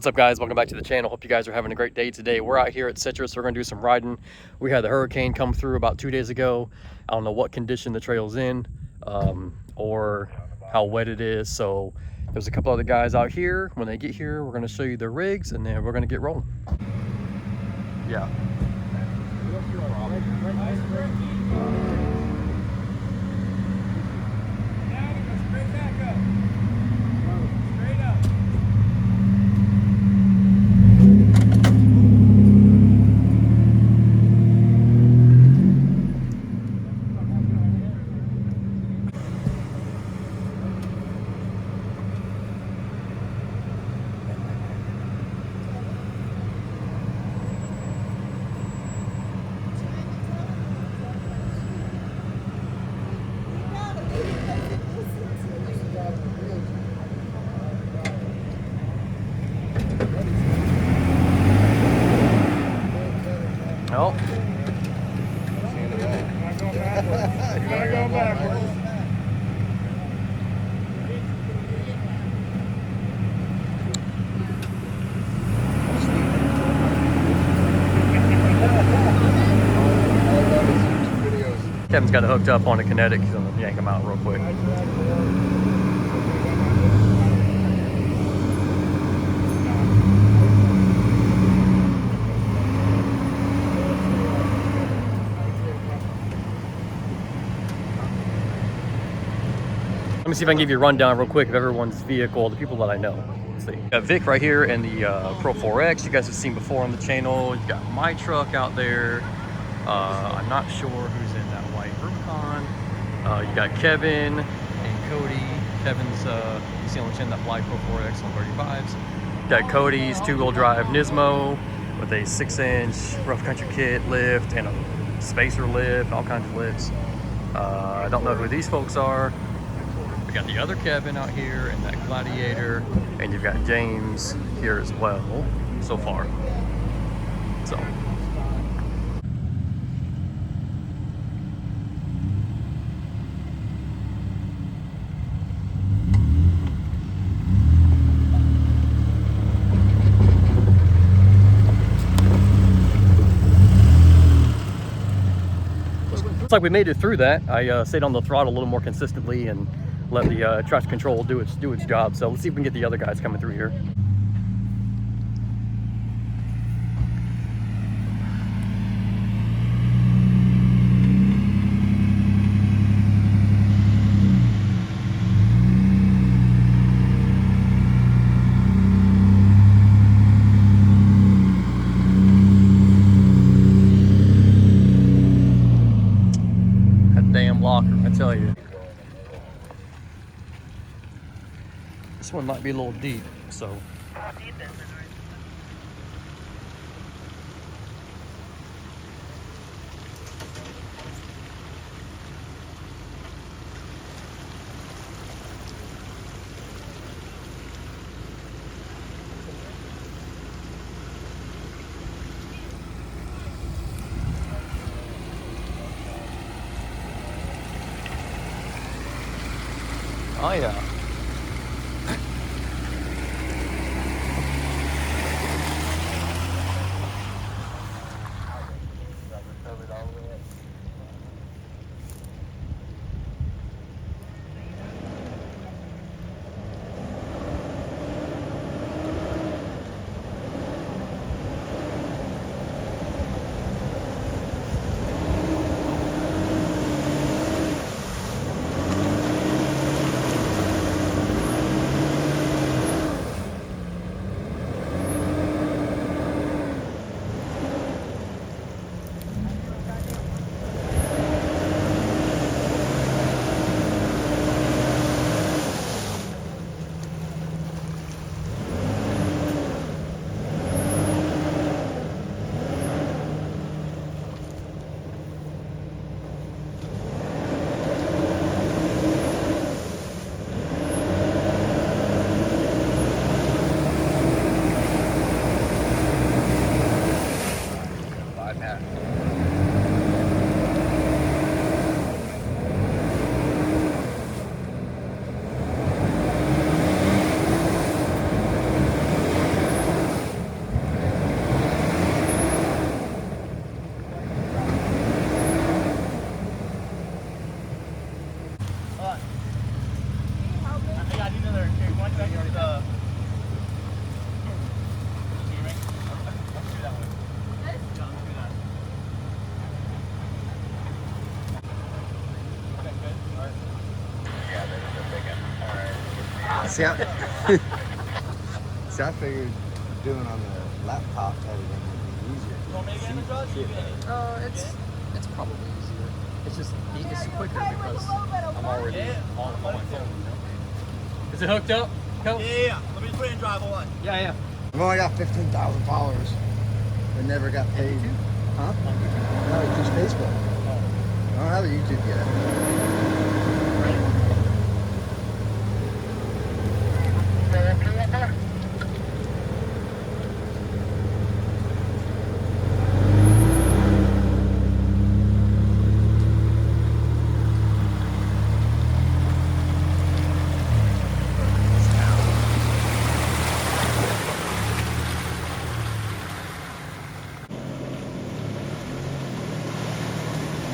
What's up, guys? Welcome back to the channel. Hope you guys are having a great day today. We're out here at Citrus. We're going to do some riding. We had the hurricane come through about 2 days ago. I don't know what condition the trail's in or how wet it is. So there's a couple other guys out here. When they get here, we're going to show you their rigs and then we're going to get rolling. Yeah. Oh. You're gonna go backwards. Kevin's got it hooked up on a kinetic. He's gonna yank him out real quick. Let me see if I can give you a rundown real quick of everyone's vehicle, the people that I know. Let's see. Got Vic right here in the Pro 4X. You guys have seen before on the channel. You got my truck out there. I'm not sure who's in that white Rubicon. You got Kevin and Cody. Kevin's he's the only chin that fly Pro 4X on 35s. Got Cody's 2-wheel drive Nismo with a 6-inch rough country kit lift and a spacer lift, all kinds of lifts. I don't know who these folks are. We got the other Kevin out here and that Gladiator, and you've got James here as well so far. So. Looks like we made it through that. I stayed on the throttle a little more consistently and let the traction control do its job. So let's see if we can get the other guys coming through here. That damn locker, I tell you. This one might be a little deep, so. Oh yeah. See, see, I figured doing on the laptop everything would be easier. You want me to get in the Judge? It's probably easier. It's quicker because I'm already on my phone. You know? Is it hooked up? Yeah. Let me just put it in drive one. Yeah. I've only got 15,000 followers. I never got paid. Huh? No, it's just Facebook. I don't have a YouTube yet.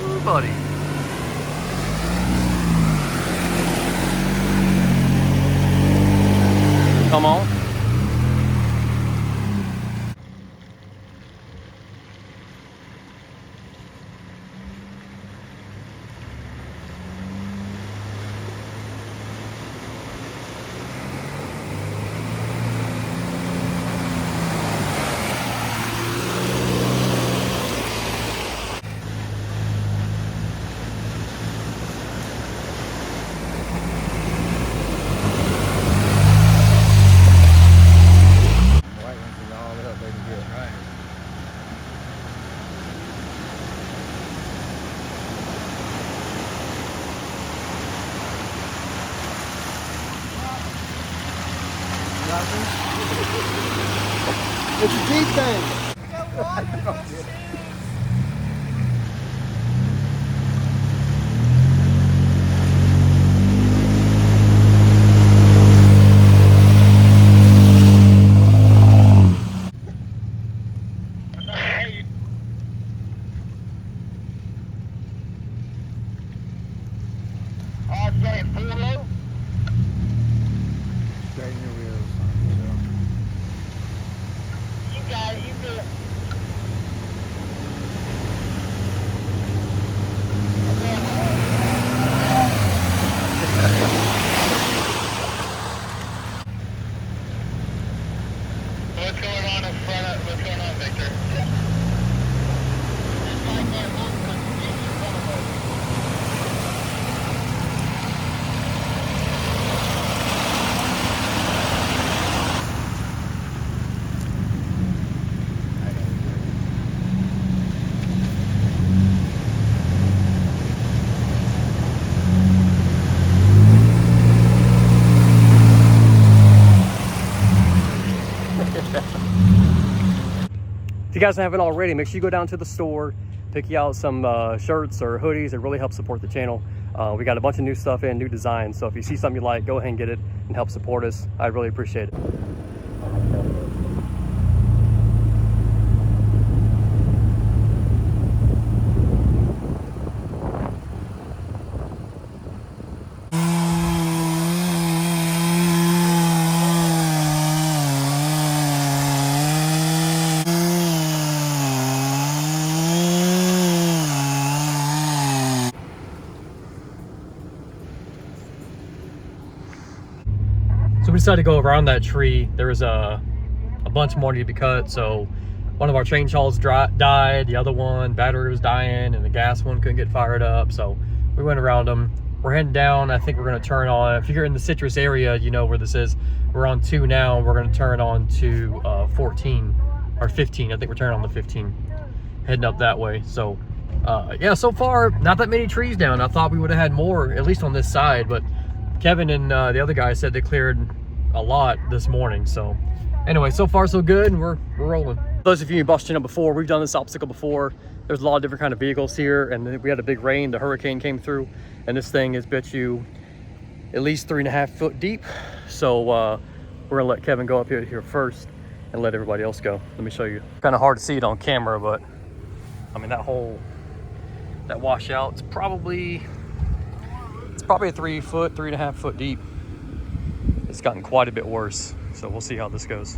Ooh, buddy. Come on. It's a deep thing. Straighten your wheels. What's going on in front of, what's going on, Victor? If you guys haven't already, make sure you go down to the store, pick you out some shirts or hoodies. It really helps support the channel. We got a bunch of new stuff in, new designs. So if you see something you like, go ahead and get it and help support us. I really appreciate it. So we decided to go around that tree. There was a bunch more need to be cut. So one of our chainsaws died, the other one, battery was dying, and the gas one couldn't get fired up. So we went around them. We're heading down. I think we're gonna turn on, if you're in the Citrus area, you know where this is. We're on 2 now. We're gonna turn on to 14 or 15. I think we're turning on the 15, heading up that way. So yeah, so far, not that many trees down. I thought we would have had more, at least on this side, but Kevin and the other guy said they cleared a lot this morning. So anyway, so far so good, and we're rolling. Those of you who watched the channel before, we've done this obstacle before. There's a lot of different kind of vehicles here, and then we had a big rain. The hurricane came through, and this thing has bet you at least 3.5 foot deep. So we're gonna let Kevin go up here first and let everybody else go. Let me show you. Kind of hard to see it on camera, but I mean that washout, it's probably a 3.5 foot deep. It's gotten quite a bit worse, so we'll see how this goes.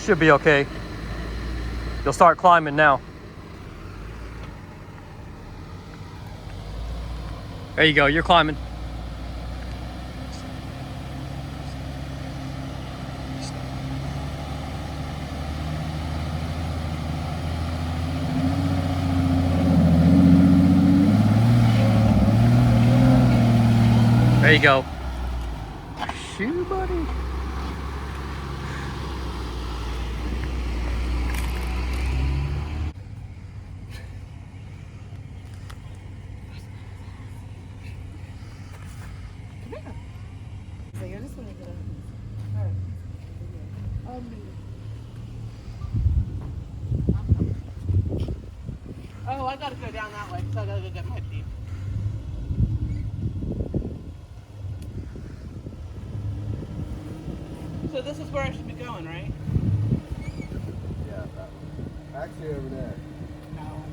should be okay. You'll start climbing now. There you go, you're climbing. There you go. Shoe, buddy. So you're just gonna get a. Alright. Oh, I gotta go down that way because I gotta go get my teeth. So this is where I should be going, right? Yeah, that one. Actually over there. No.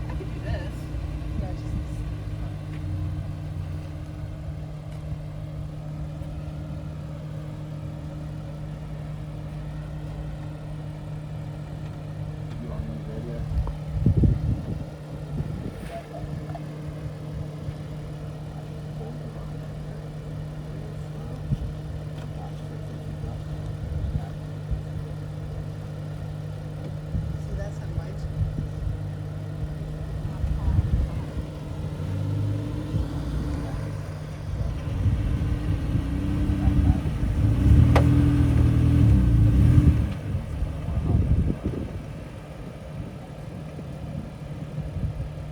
I could do this. Yeah, just this. You want me to video? See, that's how much.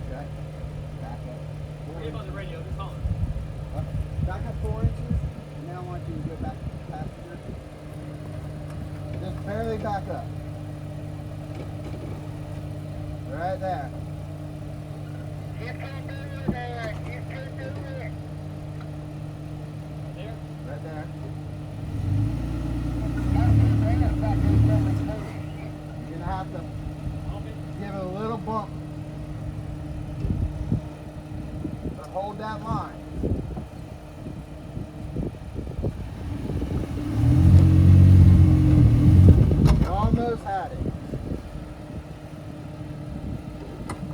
Okay. Back up. On the radio, just holler. Back up 4 inches, and now I want you to go back to the passenger. Just barely back up. Right there. Right there. You're gonna have to give it a little bump. But hold that line. You almost had it.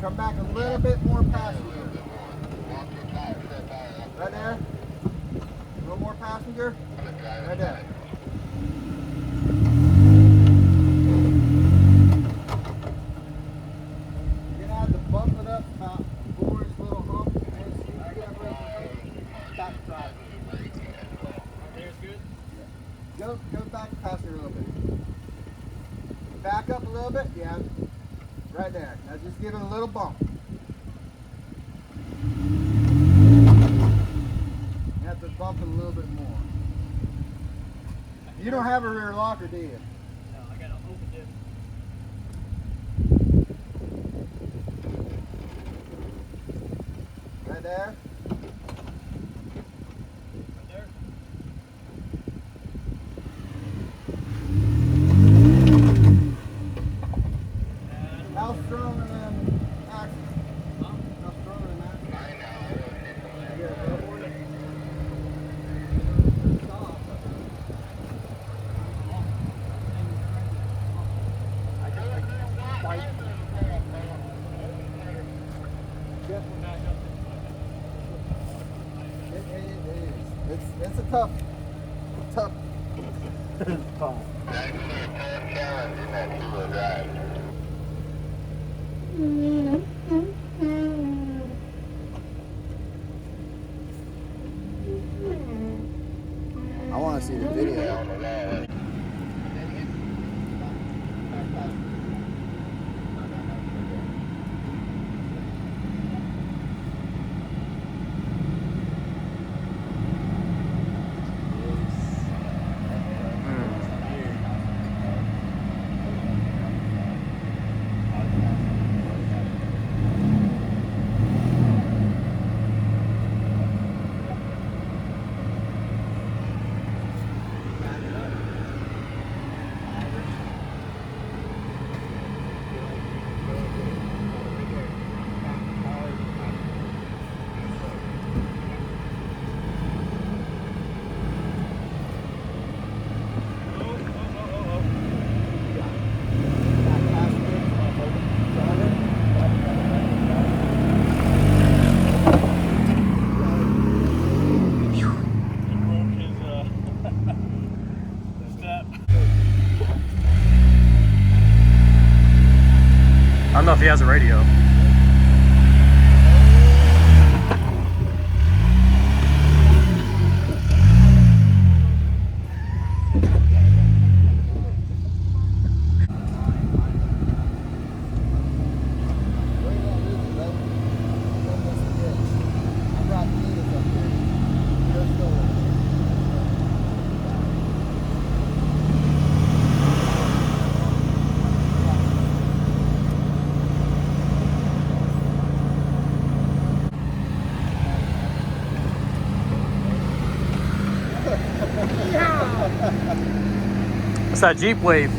Come back a little bit more passenger. Right there. A little more passenger. Right there. You're gonna have to bump it up about 4 inch little hump. And see if you get a back drive. There's good. Go back passenger a little bit. Back up a little bit, yeah. Right there. Now just give it a little bump. You have to bump it a little bit more. You don't have a rear locker, do you? No, I gotta open this. Right there. Right there. How strong are them axles? How strong are them axles? Yeah, go for it. Stop. I just fight. It is. It's a tough spot. I want to see the video. He has a radio. What's that Jeep wave?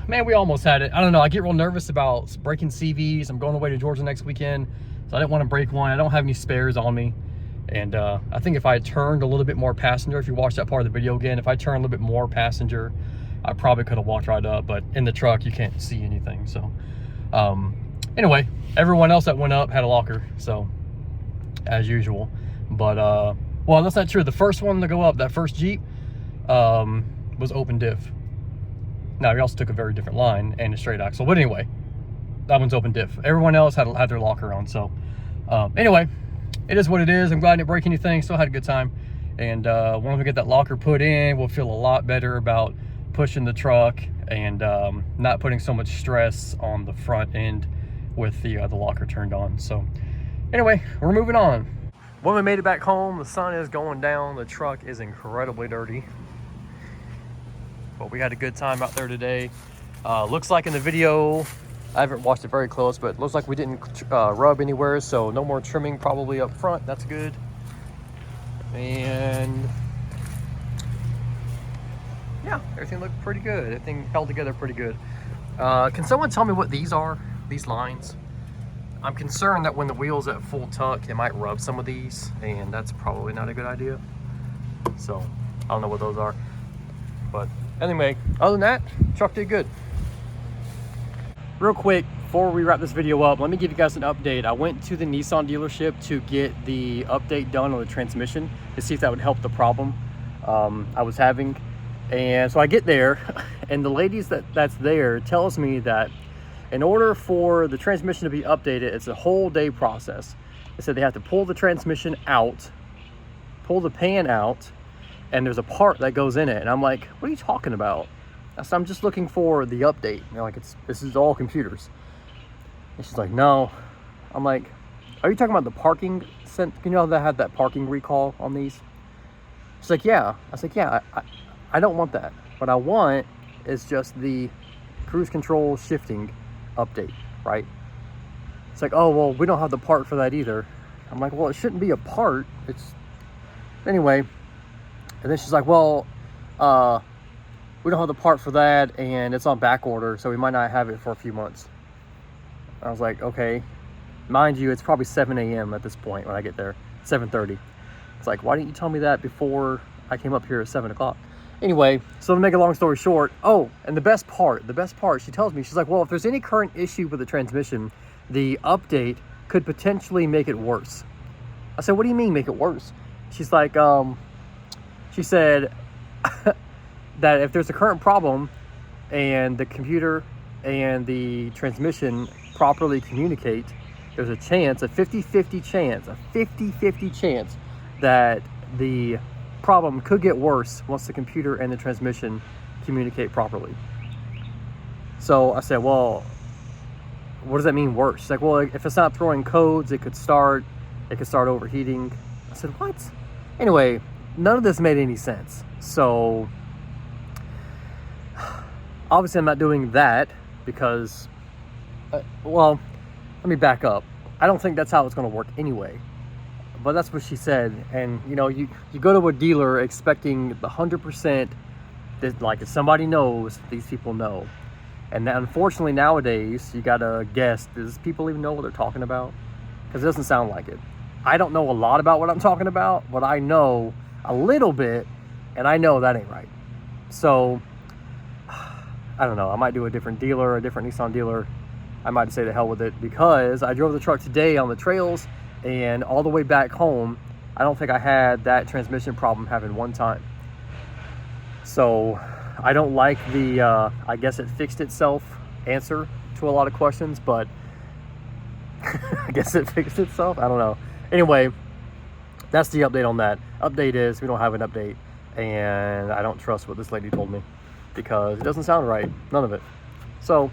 Man, we almost had it. I don't know. I get real nervous about breaking CVs. I'm going away to Georgia next weekend, so I didn't want to break one. I don't have any spares on me. And I think if I turned a little bit more passenger, if you watch that part of the video again, if I turned a little bit more passenger, I probably could have walked right up. But in the truck, you can't see anything. So anyway, everyone else that went up had a locker. So as usual. But well, that's not true. The first one to go up, that first Jeep, was open diff. Now, we also took a very different line and a straight axle. But anyway, that one's open diff. Everyone else had their locker on. So anyway, it is what it is. I'm glad I didn't break anything. Still had a good time. And once we get that locker put in, we'll feel a lot better about pushing the truck and not putting so much stress on the front end with the locker turned on. So anyway, we're moving on. When we made it back home, the sun is going down. The truck is incredibly dirty. But we had a good time out there today. Looks like in the video, I haven't watched it very close, but it looks like we didn't rub anywhere, so no more trimming probably up front. That's good. And yeah, everything looked pretty good. Everything held together pretty good. Can someone tell me what these are, these lines? I'm concerned that when the wheel's at full tuck, it might rub some of these, and that's probably not a good idea. So I don't know what those are. But anyway, other than that, truck did good. Real quick, before we wrap this video up, let me give you guys an update. I went to the Nissan dealership to get the update done on the transmission to see if that would help the problem I was having. And so I get there, and the ladies that's there tells me that in order for the transmission to be updated, it's a whole day process. They said they have to pull the transmission out, pull the pan out, and there's a part that goes in it. And I'm like, what are you talking about? I said, I'm just looking for the update. And they're like, this is all computers. And she's like, no. I'm like, are you talking about the parking? You know, they had that parking recall on these? She's like, yeah. I was like, yeah, I don't want that. What I want is just the cruise control shifting update, right? It's like, oh, well, we don't have the part for that either. I'm like, well, it shouldn't be a part. It's anyway. And then she's like, well, we don't have the part for that, and it's on back order, so we might not have it for a few months. I was like, okay. Mind you, it's probably 7 a.m. at this point when I get there, 7:30. It's like, why didn't you tell me that before I came up here at 7 o'clock? Anyway, so to make a long story short, oh, and the best part, she tells me, she's like, well, if there's any current issue with the transmission, the update could potentially make it worse. I said, what do you mean make it worse? She's like, she said that if there's a current problem and the computer and the transmission properly communicate, there's a chance, a 50-50 chance that the problem could get worse once the computer and the transmission communicate properly. So I said, well, what does that mean worse? She's like, well, if it's not throwing codes, it could start overheating. I said, what? Anyway, none of this made any sense. So obviously I'm not doing that because, well, let me back up. I don't think that's how it's going to work anyway. But that's what she said. And you know, you go to a dealer expecting the 100% that, like, if somebody knows, these people know. And unfortunately nowadays, you gotta guess, does people even know what they're talking about? Because it doesn't sound like it. I don't know a lot about what I'm talking about, but I know a little bit, and I know that ain't right. So I don't know, I might do a different dealer, a different Nissan dealer. I might say the hell with it, because I drove the truck today on the trails, and all the way back home, I don't think I had that transmission problem happen one time. So I don't like the, I guess it fixed itself answer to a lot of questions, but I guess it fixed itself. I don't know. Anyway, that's the update on that. Update is we don't have an update, and I don't trust what this lady told me because it doesn't sound right. None of it. So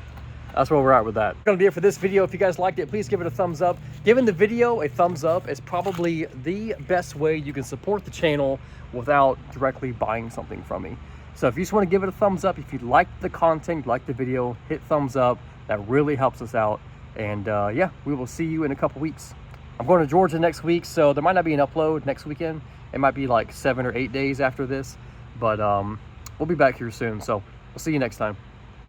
that's where we're at with that. That's gonna be it for this video. If you guys liked it, please give it a thumbs up. Giving the video a thumbs up is probably the best way you can support the channel without directly buying something from me. So if you just want to give it a thumbs up, if you like the content, like the video, hit thumbs up. That really helps us out. And yeah, we will see you in a couple weeks. I'm going to Georgia next week, so there might not be an upload next weekend. It might be like 7 or 8 days after this, but we'll be back here soon. So we'll see you next time.